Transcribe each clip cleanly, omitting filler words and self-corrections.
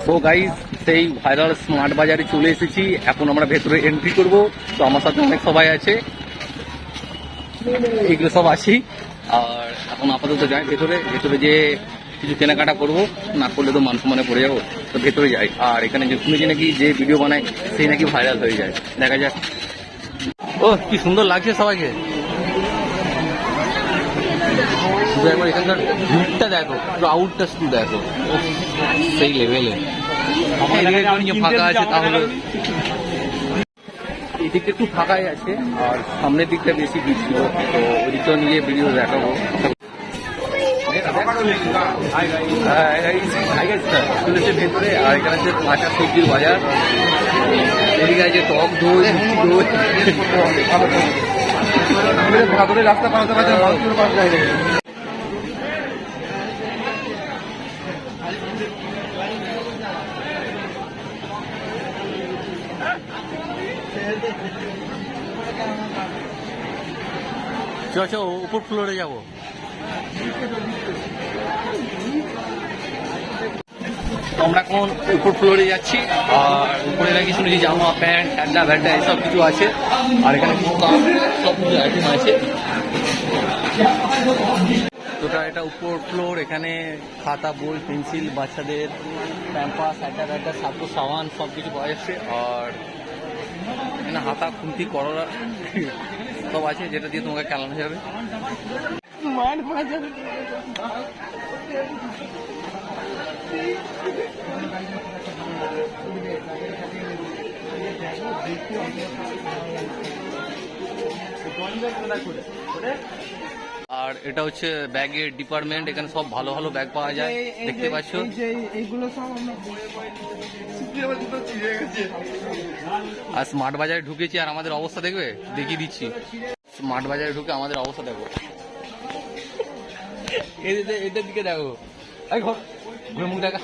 তো গাইস সেই viral smart বাজারে চলে এসেছি। এখন আমরা ভেতরে এন্ট্রি করব। তো আমার সাথে অনেক সবাই আছে, এইগুলো সব আছি। আর এখন আপাতত যাই ভেতরে যে কিছু কেনাকাটা করবো, না করলে তো মান সম্মানে পড়ে যাবো। তো ভেতরে যাই। আর এখানে যে শুনেছি নাকি যে ভিডিও বানায় সেই নাকি ভাইরাল হয়ে যায়, দেখা যাক। ও কি সুন্দর লাগছে সবাইকে, শুধু একবার এখানকার ভিড়টা দেখো, ক্রাউডটা শুধু দেখো, সেই লেভেলে। ফাঁকা আছে তাহলে এই দিকটা একটু ফাঁকাই আছে, আর সামনের দিকটা বেশি ভিড় ছিল। তো ওই দিকটাও নিয়ে ভিডিও দেখাবো। চলেছে ভেতরে। আর এখানে আছে কাঁচা সবজির বাজার, এদিকে আছে টক দই, দই রাস্তা পাঠাতে পারছে। চলো উপর ফ্লোরে যাবো। আমরা এখন উপর ফ্লোরে যাচ্ছি। আর উপরে নাকি শুনেছি জামা প্যান্ট ঠান্ডা ভ্যান্ডা এসব কিছু আছে। আর এখানে সব কিছু আইটেম আছে। তোটা এটা উপর ফ্লোর, এখানে খাতা বই পেন্সিল বাচ্চাদের প্যাম্পাস একটা সাবু সাবান সব কিছু পাওয়া যাচ্ছে। আর এখানে হাতা খুন্তি করলা সব আছে, যেটা দিয়ে তোমাকে খেলানো যাবে। আর এটা হচ্ছে ব্যাগের ডিপার্টমেন্ট, এখানে সব ভালো ভালো ব্যাগ পাওয়া যায়, দেখতে পাচ্ছ। আর স্মার্ট বাজারে ঢুকেছি, আর আমাদের অবস্থা দেখবে, দেখিয়ে দিচ্ছি। স্মার্ট বাজারে ঢুকে আমাদের অবস্থা দেখো, এদের দিকে দেখো, মুখ দেখা,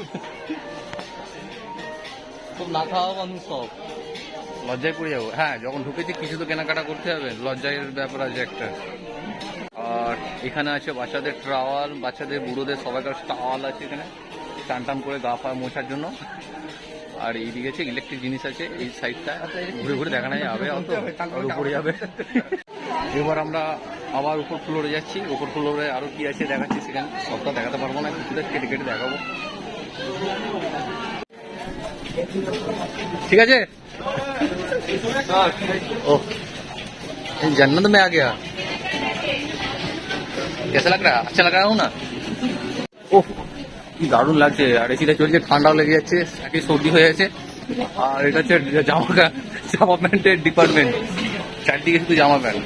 সব না খাওয়া মানুষ, সব লজ্জায় পড়ে যাবো। হ্যাঁ, যখন ঢুকেছি কিছু তো কেনাকাটা করতে হবে, লজ্জায়ের ব্যাপার আছে একটা। আর এখানে আছে বাচ্চাদের টাওয়াল, বাচ্চাদের বুড়োদের সবাইকার টাওয়াল আছে এখানে, টান টান করে গা পা মোছার জন্য। আর এইদিকে আছে ইলেকট্রিক জিনিস আছে, এই সাইডটা ঘুরে ঘুরে দেখানো যাবে, উপরে যাবে। এবার আমরা আবার উপর ফ্লোরে যাচ্ছি। উপর ফ্লোরে আরো কি আছে দেখাচ্ছি, সেখানে সবটা দেখাতে পারবো না, কিছুটা কেটে কেটে দেখাবো। ठीक है ओह जन्नत में आ गया। कैसा लग रहा है? अच्छा लग रहा हूँ ना? ওহ কি দারুণ লাগছে। আর এসিটা চলছে, ঠান্ডাও লেগে যাচ্ছে, একই সর্দি হয়ে যাচ্ছে। আর এটা হচ্ছে জামা প্যান্টের ডিপার্টমেন্ট, চারদিকে শুধু জামা প্যান্ট।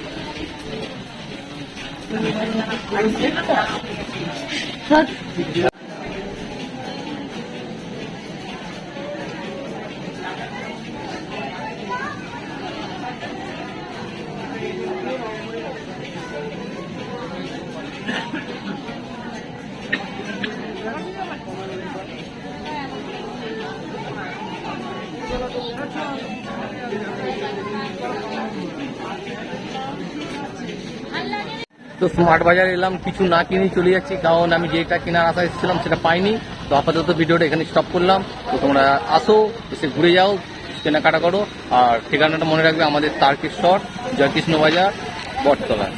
তো স্মার্ট বাজারে এলাম, কিছু না কিনে চলে যাচ্ছি, কারণ আমি যেটা কেনার আশা এসেছিলাম সেটা পাইনি। তো আপাতত ভিডিওটা এখানে স্টপ করলাম। তো তোমরা আসো, এসে ঘুরে যাও, কেনাকাটা করো। আর ঠিকানাটা মনে রাখবে, আমাদের তারকেশ্বর জয়কৃষ্ণ বাজার, বটতলা।